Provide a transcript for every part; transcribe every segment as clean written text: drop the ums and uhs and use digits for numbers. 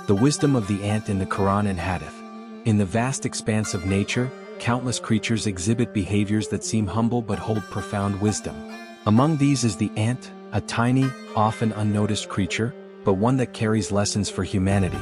The wisdom of the ant in the Quran and Hadith. In the vast expanse of nature, countless creatures exhibit behaviors that seem humble but hold profound wisdom. Among these is the ant, a tiny, often unnoticed creature, but one that carries lessons for humanity.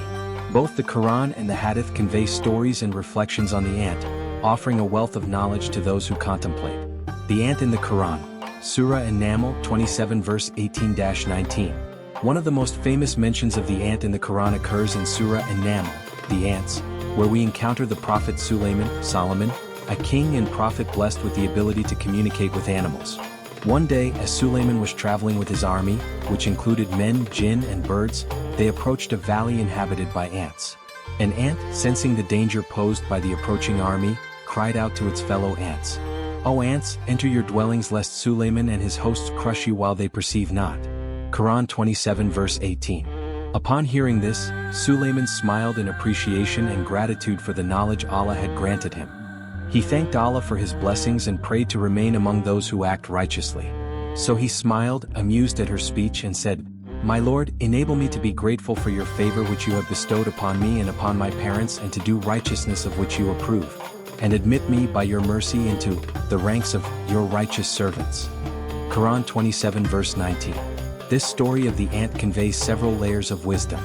Both the Quran and the Hadith convey stories and reflections on the ant, offering a wealth of knowledge to those who contemplate. The ant in the Quran, Surah An-Naml 27 verse 18-19. One of the most famous mentions of the ant in the Quran occurs in Surah An-Naml, the ants, where we encounter the Prophet Solomon, a king and prophet blessed with the ability to communicate with animals. One day, as Sulaiman was traveling with his army, which included men, jinn, and birds, they approached a valley inhabited by ants. An ant, sensing the danger posed by the approaching army, cried out to its fellow ants, "O ants, enter your dwellings lest Sulaiman and his hosts crush you while they perceive not." Quran 27 verse 18. Upon hearing this, Sulaiman smiled in appreciation and gratitude for the knowledge Allah had granted him. He thanked Allah for his blessings and prayed to remain among those who act righteously. So he smiled, amused at her speech, and said, "My Lord, enable me to be grateful for your favor which you have bestowed upon me and upon my parents, and to do righteousness of which you approve. And admit me by your mercy into the ranks of your righteous servants." Quran 27 verse 19. This story of the ant conveys several layers of wisdom.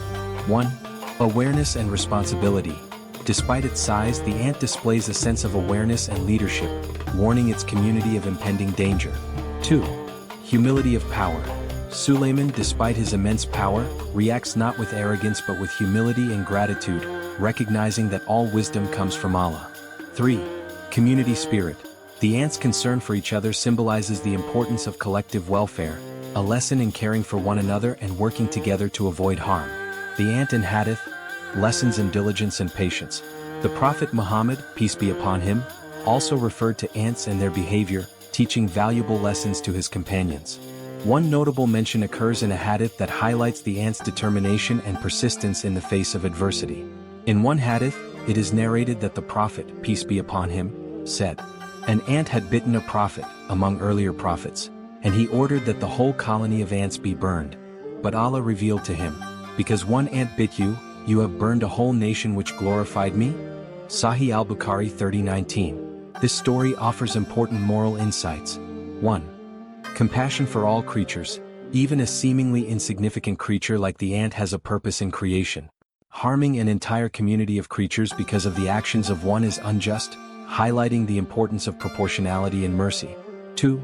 1. Awareness and responsibility. Despite its size, the ant displays a sense of awareness and leadership, warning its community of impending danger. 2. Humility of power. Sulaiman, despite his immense power, reacts not with arrogance but with humility and gratitude, recognizing that all wisdom comes from Allah. 3. Community spirit. The ant's concern for each other symbolizes the importance of collective welfare, a lesson in caring for one another and working together to avoid harm. The ant in Hadith, lessons in diligence and patience. The Prophet Muhammad, peace be upon him, also referred to ants and their behavior, teaching valuable lessons to his companions. One notable mention occurs in a hadith that highlights the ant's determination and persistence in the face of adversity. In one hadith, it is narrated that the Prophet, peace be upon him, said, "An ant had bitten a prophet, among earlier prophets, and he ordered that the whole colony of ants be burned. But Allah revealed to him, 'Because one ant bit you, you have burned a whole nation which glorified me?' Sahih al-Bukhari 30:19. This story offers important moral insights. 1. Compassion for all creatures. Even a seemingly insignificant creature like the ant has a purpose in creation. Harming an entire community of creatures because of the actions of one is unjust, highlighting the importance of proportionality and mercy. 2.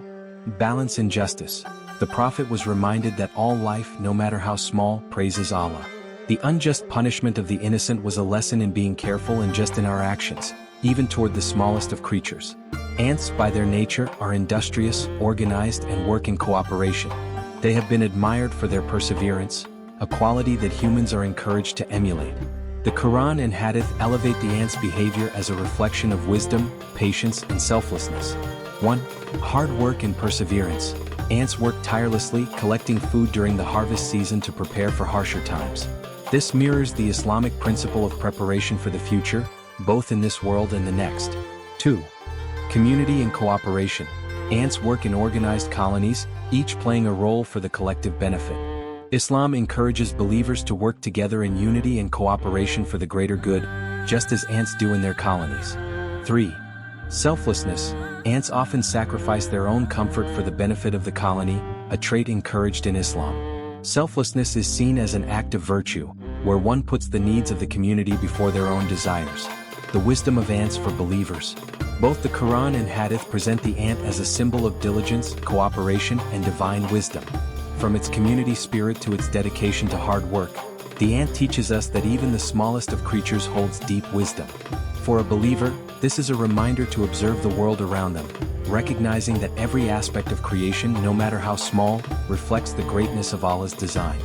Balance and justice. The Prophet was reminded that all life, no matter how small, praises Allah. The unjust punishment of the innocent was a lesson in being careful and just in our actions, even toward the smallest of creatures. Ants, by their nature, are industrious, organized, and work in cooperation. They have been admired for their perseverance, a quality that humans are encouraged to emulate. The Quran and Hadith elevate the ant's behavior as a reflection of wisdom, patience, and selflessness. 1. Hard work and perseverance. Ants work tirelessly, collecting food during the harvest season to prepare for harsher times. This mirrors the Islamic principle of preparation for the future, both in this world and the next. 2. Community and cooperation. Ants work in organized colonies, each playing a role for the collective benefit. Islam encourages believers to work together in unity and cooperation for the greater good, just as ants do in their colonies. 3. Selflessness. Ants often sacrifice their own comfort for the benefit of the colony, a trait encouraged in Islam. Selflessness is seen as an act of virtue, where one puts the needs of the community before their own desires. The wisdom of ants for believers. Both the Quran and Hadith present the ant as a symbol of diligence, cooperation, and divine wisdom. From its community spirit to its dedication to hard work, the ant teaches us that even the smallest of creatures holds deep wisdom. For a believer, this is a reminder to observe the world around them, recognizing that every aspect of creation, no matter how small, reflects the greatness of Allah's design.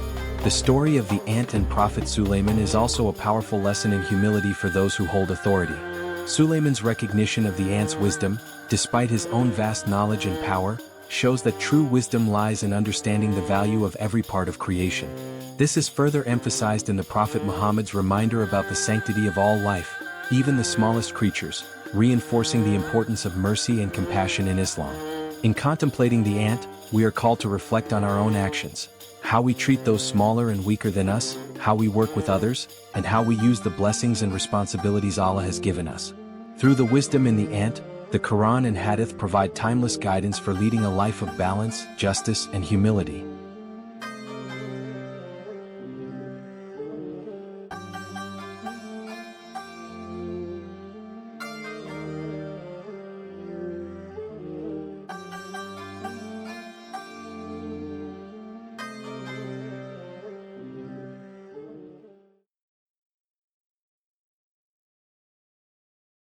The story of the ant and Prophet Sulaiman is also a powerful lesson in humility for those who hold authority. Sulaiman's recognition of the ant's wisdom, despite his own vast knowledge and power, shows that true wisdom lies in understanding the value of every part of creation. This is further emphasized in the Prophet Muhammad's reminder about the sanctity of all life, even the smallest creatures, reinforcing the importance of mercy and compassion in Islam. In contemplating the ant, we are called to reflect on our own actions. how we treat those smaller and weaker than us, how we work with others, and how we use the blessings and responsibilities Allah has given us. Through the wisdom in the ant, the Quran and Hadith provide timeless guidance for leading a life of balance, justice, and humility.